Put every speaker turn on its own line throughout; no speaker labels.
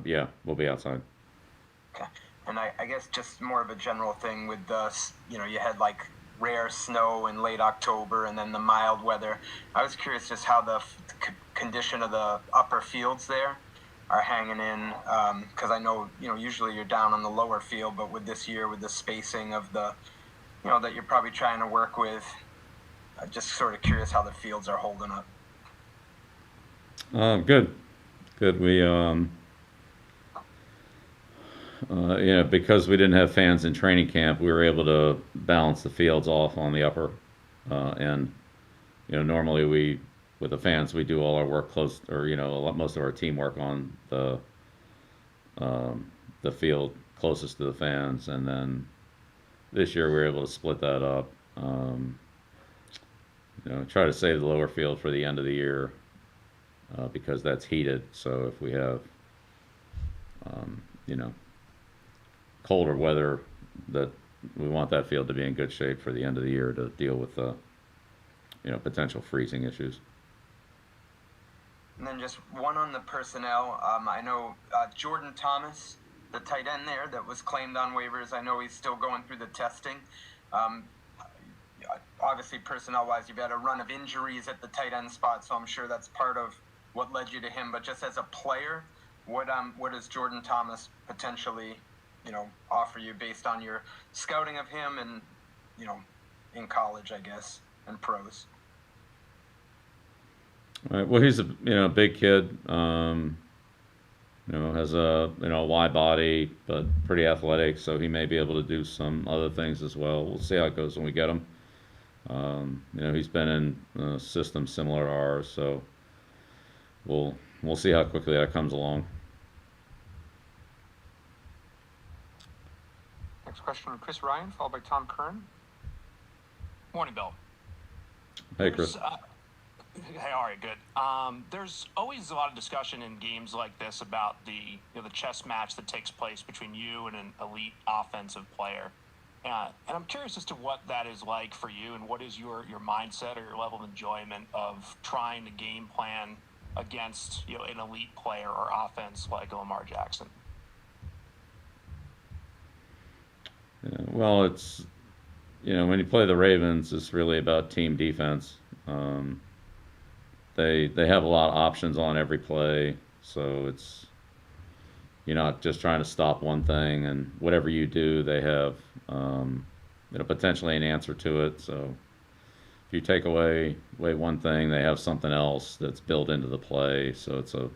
Yeah, we'll be outside.
Okay. And I guess just more of a general thing with you had like rare snow in late October and then the mild weather. I was curious just how the condition of the upper fields there are hanging in, because I know, usually you're down on the lower field, but with this year, with the spacing of that you're probably trying to work with, just sort of curious how the fields are holding up.
Good, good. Because we didn't have fans in training camp, we were able to balance the fields off on the upper end. Normally with the fans, we do all our work close, or most of our team work on the field closest to the fans, and then this year we were able to split that up. Try to save the lower field for the end of the year because that's heated. So if we have, um, you know, colder weather, that we want that field to be in good shape for the end of the year to deal with the, potential freezing issues.
And then just one on the personnel. I know Jordan Thomas, the tight end there that was claimed on waivers. I know he's still going through the testing. Um, Obviously, personnel-wise, you've had a run of injuries at the tight end spot, so I'm sure that's part of what led you to him. But just as a player, what does Jordan Thomas potentially, offer you based on your scouting of him and, you know, in college, I guess, and pros?
All right. Well, he's a big kid. Has a wide body, but pretty athletic, so he may be able to do some other things as well. We'll see how it goes when we get him. He's been in a system similar to ours, so we'll see how quickly that comes along.
Next question from Chris Ryan, followed by Tom Curran.
Morning, Bill.
Hey, Chris.
Hey, all right, good. There's always a lot of discussion in games like this about the chess match that takes place between you and an elite offensive player. And I'm curious as to what that is like for you, and what is your mindset or your level of enjoyment of trying to game plan against an elite player or offense like Lamar Jackson.
Yeah, well, it's when you play the Ravens, it's really about team defense. They have a lot of options on every play, so you're not just trying to stop one thing, and whatever you do, they have potentially an answer to it. So if you take away one thing, they have something else that's built into the play. So it's a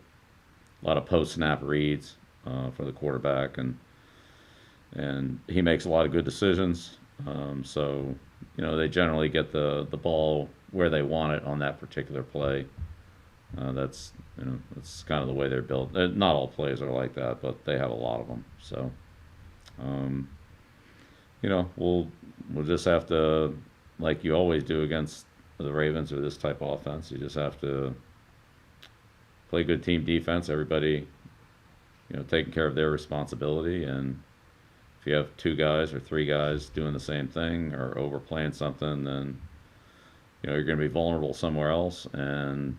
lot of post snap reads for the quarterback, and he makes a lot of good decisions. So they generally get the ball where they want it on that particular play. That's kind of the way they're built. Not all plays are like that, but they have a lot of them. So, um, we'll just have to, like you always do against the Ravens or this type of offense. You just have to play good team defense. Everybody, taking care of their responsibility. And if you have two guys or three guys doing the same thing or overplaying something, then you're going to be vulnerable somewhere else. And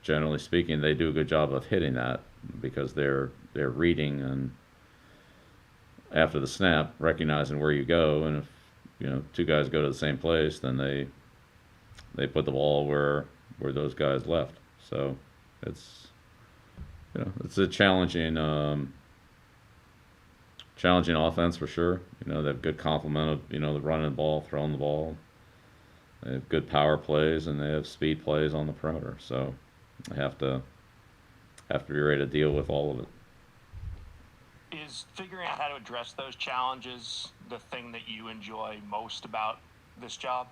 generally speaking, they do a good job of hitting that because they're reading and after the snap, recognizing where you go. And if two guys go to the same place, then they put the ball where those guys left. So it's it's a challenging offense for sure. They have good complement of the running the ball, throwing the ball. They have good power plays and they have speed plays on the perimeter. So they have to be ready to deal with all of it.
Is figuring out how to address those challenges the thing that you enjoy most about this job?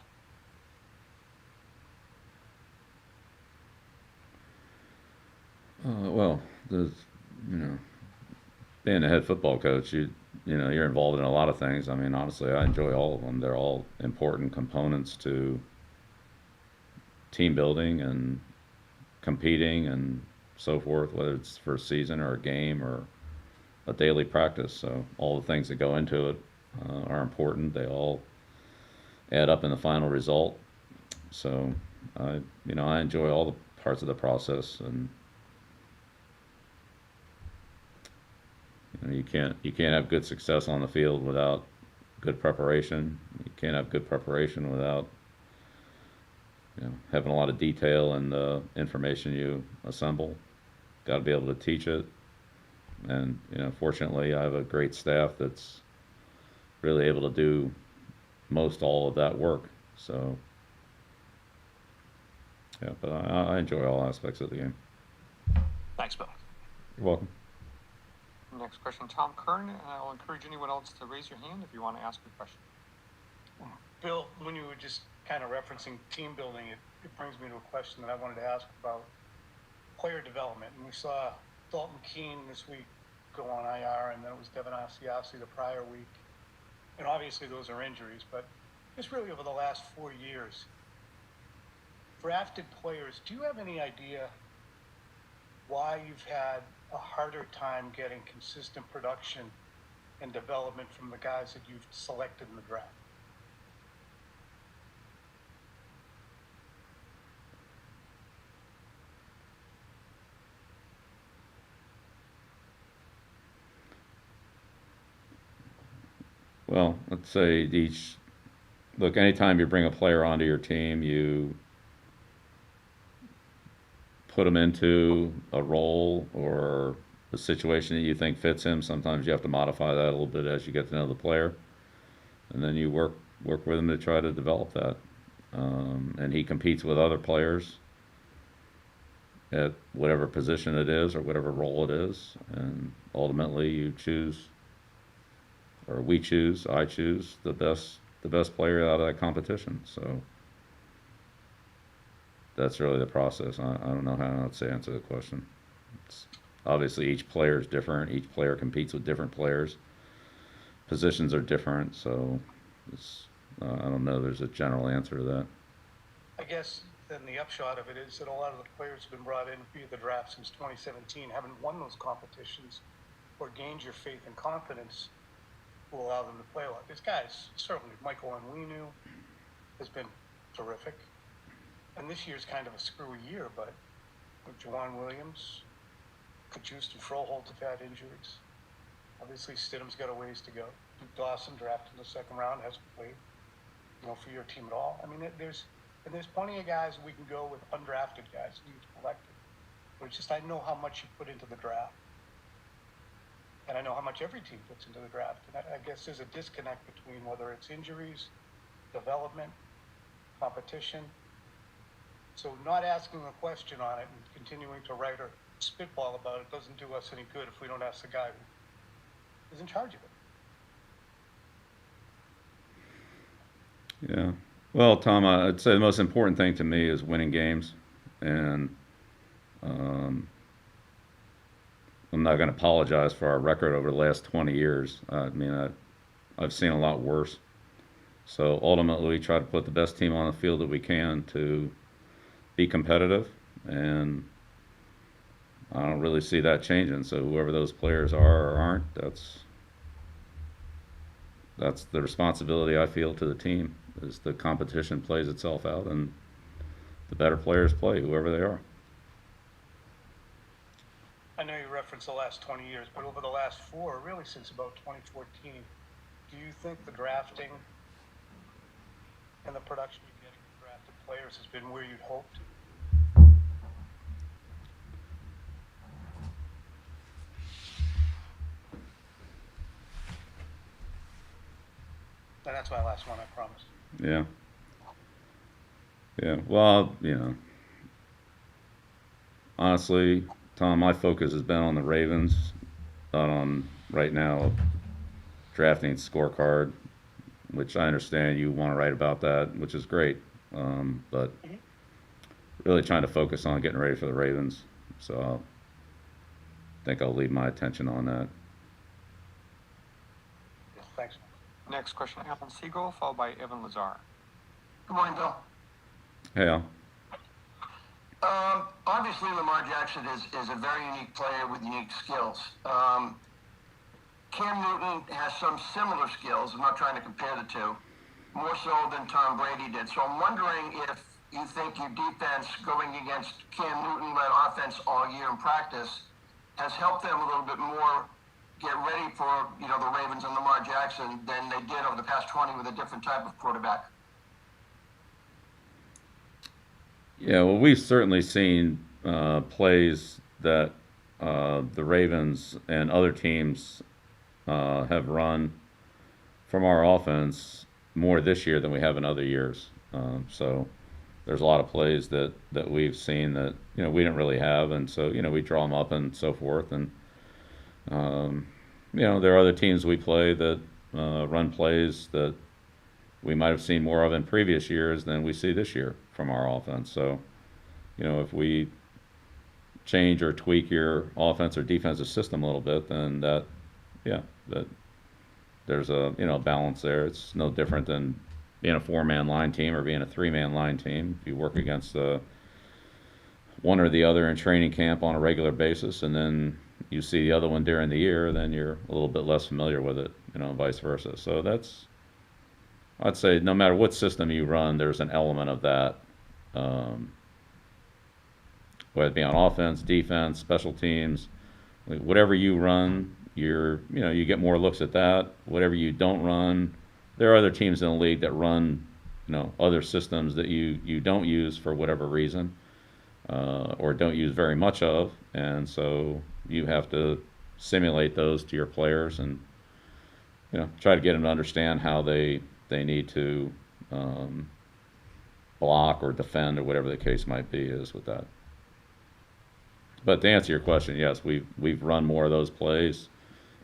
Well, being a head football coach, you're involved in a lot of things. I mean, honestly, I enjoy all of them. They're all important components to team building and competing and so forth, whether it's for a season or a game or a daily practice. So all the things that go into it are important. They all add up in the final result. So I enjoy all the parts of the process, and You can't have good success on the field without good preparation. You can't have good preparation without having a lot of detail in the information you assemble. Got to be able to teach it, and fortunately, I have a great staff that's really able to do most all of that work. So, yeah, but I enjoy all aspects of the game.
Thanks, Bill.
You're welcome.
Next question, Tom Curran, and I'll encourage anyone else to raise your hand if you want to ask a question.
Bill, when you were just kind of referencing team building, it brings me to a question that I wanted to ask about player development. And we saw Dalton Keene this week go on IR, and then it was Devin Asiasi the prior week. And obviously those are injuries, but just really over the last 4 years, drafted players, do you have any idea why you've had a harder time getting consistent production and development from the guys that you've selected in the draft?
Well, let's say look, anytime you bring a player onto your team, you put them into a role or a situation that you think fits him. Sometimes you have to modify that a little bit as you get to know the player, and then you work with him to try to develop that. And he competes with other players at whatever position it is or whatever role it is, and ultimately you choose, or we choose, I choose the best player out of that competition. So that's really the process. I don't know how else to answer the question. Obviously, each player is different. Each player competes with different players. Positions are different, so I don't know. There's a general answer to that.
I guess then the upshot of it is that a lot of the players who've been brought in via the draft since 2017 haven't won those competitions or gained your faith and confidence will allow them to play a lot. These guys, certainly Michael Onwenu has been terrific. And this year's kind of a screwy year, but with Juwan Williams, Kajust and Froholt have had injuries. Obviously, Stidham's got a ways to go. Duke Dawson, drafted in the second round, hasn't played, for your team at all. I mean, there's plenty of guys we can go with, undrafted guys you've collected. But it's just, I know how much you put into the draft. And I know how much every team puts into the draft. And I guess there's a disconnect between whether it's injuries, development, competition. So not asking a question on it and continuing to write or spitball about it doesn't do us any good if we don't ask the guy who is in charge of it.
Yeah. Well, Tom, I'd say the most important thing to me is winning games. And I'm not going to apologize for our record over the last 20 years. I mean, I've seen a lot worse. So ultimately, we try to put the best team on the field that we can to be competitive, and I don't really see that changing. So whoever those players are or aren't, that's the responsibility I feel to the team. Is the competition plays itself out, and the better players play, whoever they are.
I know you referenced the last 20 years, but over the last 4, really since about 2014, do you think the drafting and the production you're getting from drafted players has been where you'd hoped? And that's my last one, I promise.
Yeah. Yeah. Well, honestly, Tom, my focus has been on the Ravens, not on right now drafting scorecard, which I understand you want to write about that, which is great. But really trying to focus on getting ready for the Ravens. So I think I'll leave my attention on that.
Thanks.
Next question, Alan Siegel, followed by Evan Lazar.
Good morning, Bill.
Hey, Al.
Obviously, Lamar Jackson is a very unique player with unique skills. Cam Newton has some similar skills. I'm not trying to compare the two, more so than Tom Brady did. So I'm wondering if you think your defense going against Cam Newton-led offense all year in practice has helped them a little bit more get ready for, you know, the Ravens and Lamar Jackson than they did over the past 20 with a different type of quarterback?
Yeah, well, we've certainly seen plays that the Ravens and other teams have run from our offense more this year than we have in other years. So there's a lot of plays that we've seen that we didn't really have, and so we draw them up and so forth. And there are other teams we play that run plays that we might have seen more of in previous years than we see this year from our offense. So if we change or tweak your offense or defensive system a little bit, then that there's a balance there. It's no different than being a 4-man line team or being a 3-man line team. If you work against one or the other in training camp on a regular basis, and then you see the other one during the year, then you're a little bit less familiar with it, vice versa. So I'd say no matter what system you run, there's an element of that, whether it be on offense, defense, special teams, whatever you run, you get more looks at that. Whatever you don't run, there are other teams in the league that run, other systems that you don't use for whatever reason, or don't use very much of, and so you have to simulate those to your players and try to get them to understand how they need to block or defend or whatever the case might be is with that. But to answer your question, yes, we've run more of those plays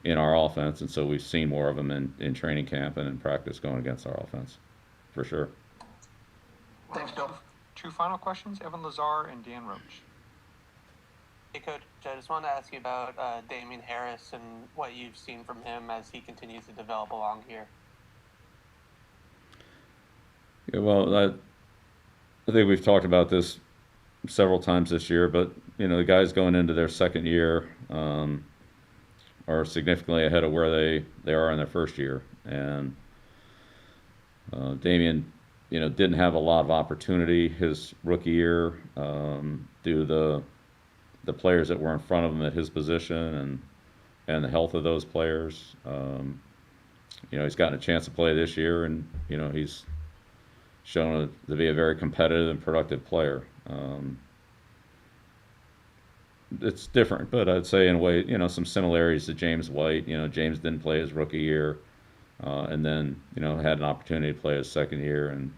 in our offense, and so we've seen more of them in training camp and in practice going against our offense, for sure.
Thanks, Bill.
2 final questions, Evan Lazar and Dan Roach.
Hey, Coach, I just wanted to ask you about Damian Harris and what you've seen from him as he continues to develop along here.
Yeah, well, I think we've talked about this several times this year, but the guys going into their second year are significantly ahead of where they are in their first year, and Damian, didn't have a lot of opportunity his rookie year due to the players that were in front of him at his position and the health of those players. He's gotten a chance to play this year, and he's shown to be a very competitive and productive player. It's different, but I'd say in a way, some similarities to James White. James didn't play his rookie year, and then had an opportunity to play his second year. And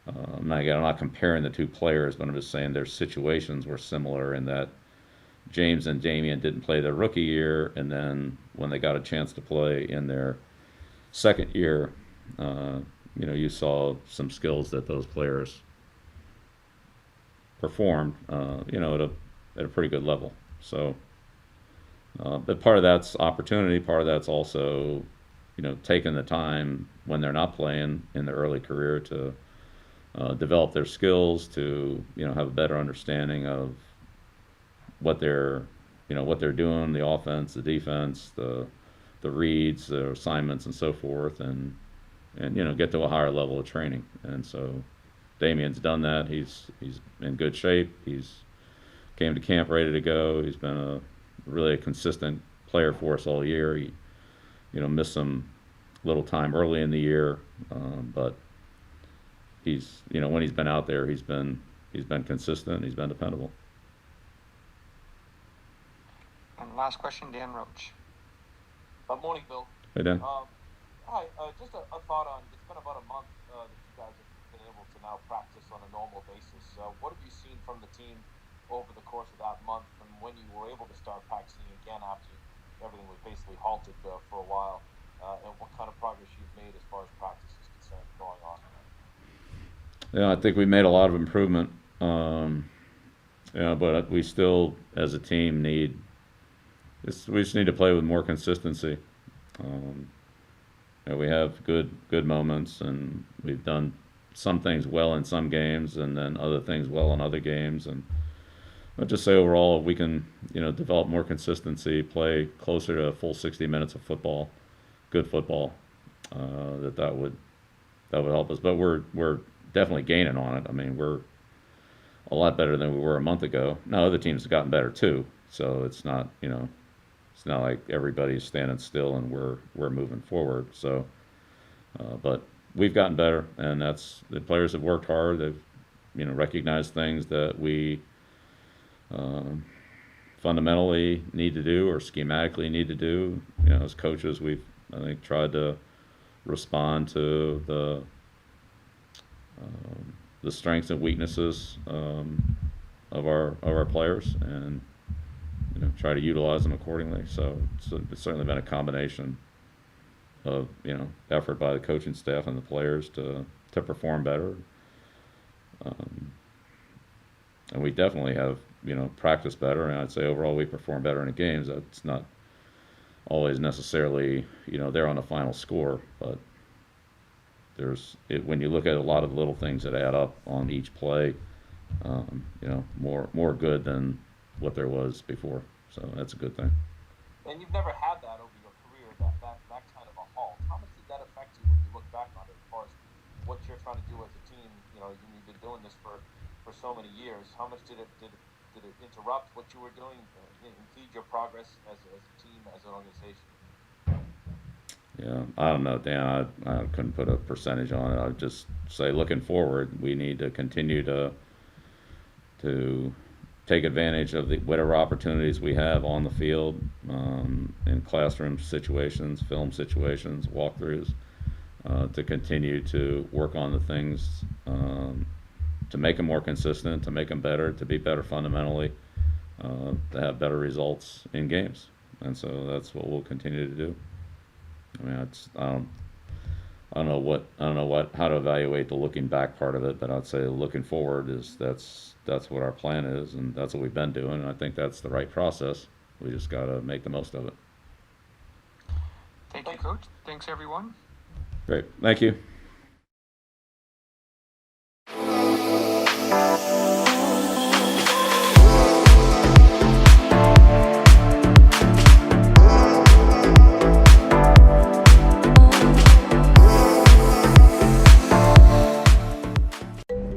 I'm not comparing the two players, but I'm just saying their situations were similar in that James and Damian didn't play their rookie year, and then when they got a chance to play in their second year, you saw some skills that those players performed, at a pretty good level. So, but part of that's opportunity. Part of that's also, taking the time when they're not playing in their early career to develop their skills, to have a better understanding of what they're doing, the offense, the defense, the reads, the assignments, and so forth, and get to a higher level of training. And so Damian's done that. He's in good shape. He's came to camp ready to go. He's been really a consistent player for us all year. He missed some little time early in the year, but he's when he's been out there, he's been consistent. He's been dependable.
And last question, Dan Roach.
Morning, Bill.
Hey, Dan.
Hi, just a thought on, it's been about a month that you guys have been able to now practice on a normal basis. What have you seen from the team over the course of that month, and when you were able to start practicing again after everything was basically halted for a while, and what kind of progress you've made as far as practice is concerned going on?
Yeah, I think we made a lot of improvement. But we still, as a team, we just need to play with more consistency. We have good moments, and we've done some things well in some games, and then other things well in other games. And I'd just say overall, we can develop more consistency, play closer to a full 60 minutes of football, good football. That would help us. But we're definitely gaining on it. I mean, we're a lot better than we were a month ago. Now other teams have gotten better too, so it's not It's not like everybody's standing still and we're moving forward. So, but we've gotten better, and the players have worked hard. They've recognized things that we fundamentally need to do or schematically need to do. As coaches, we've, I think, tried to respond to the strengths and weaknesses of our players, and try to utilize them accordingly. So it's certainly been a combination of effort by the coaching staff and the players to perform better. And we definitely have practiced better, and I'd say overall we perform better in the games. That's not always necessarily there on the final score, but when you look at a lot of the little things that add up on each play, more good than what there was before. So that's a good thing.
And you've never had that over your career, that kind of a halt. How much did that affect you when you look back on it, as far as what you're trying to do as a team? You've been doing this for so many years. How much did it interrupt what you were doing, impede your progress as a team, as an organization?
Yeah, I don't know, Dan. I couldn't put a percentage on it. I'd just say, looking forward, we need to continue to take advantage of whatever opportunities we have on the field, in classroom situations, film situations, walkthroughs, to continue to work on the things, to make them more consistent, to make them better, to be better fundamentally, to have better results in games. And so that's what we'll continue to do. I mean, I don't know how to evaluate the looking back part of it, but I'd say looking forward that's what our plan is, and that's what we've been doing. And I think that's the right process. We just got to make the most of it.
Thank you, Coach. Thanks, everyone.
Great. Thank you.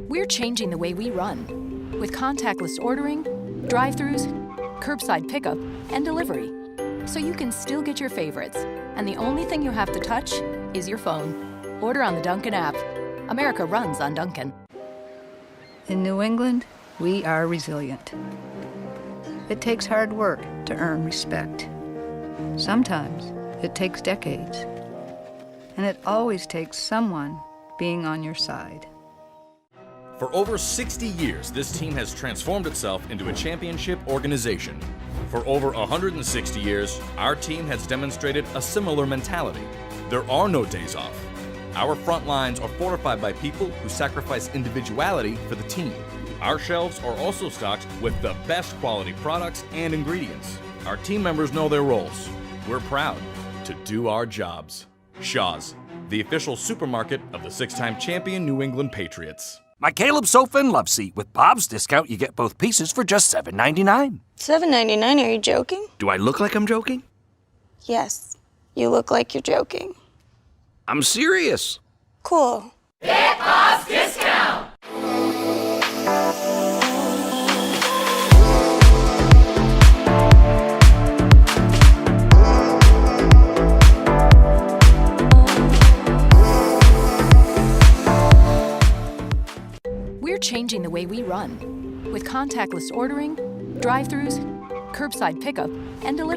We're changing the way we run with contactless ordering, drive-thrus, curbside pickup, and delivery, so you can still get your favorites, and the only thing you have to touch is your phone. Order on the Dunkin' app. America runs on Dunkin'.
In New England, we are resilient. It takes hard work to earn respect. Sometimes it takes decades. And it always takes someone being on your side.
For over 60 years, this team has transformed itself into a championship organization. For over 160 years, our team has demonstrated a similar mentality. There are no days off. Our front lines are fortified by people who sacrifice individuality for the team. Our shelves are also stocked with the best quality products and ingredients. Our team members know their roles. We're proud to do our jobs. Shaw's, the official supermarket of the 6-time champion New England Patriots.
My Caleb sofa and love seat. With Bob's discount, you get both pieces for just $7.99.
$7.99? Are you joking?
Do I look like I'm joking?
Yes, you look like you're joking.
I'm serious.
Cool.
Get Bob's discount!
We're changing the way we run with contactless ordering, drive-thrus, curbside pickup, and delivery.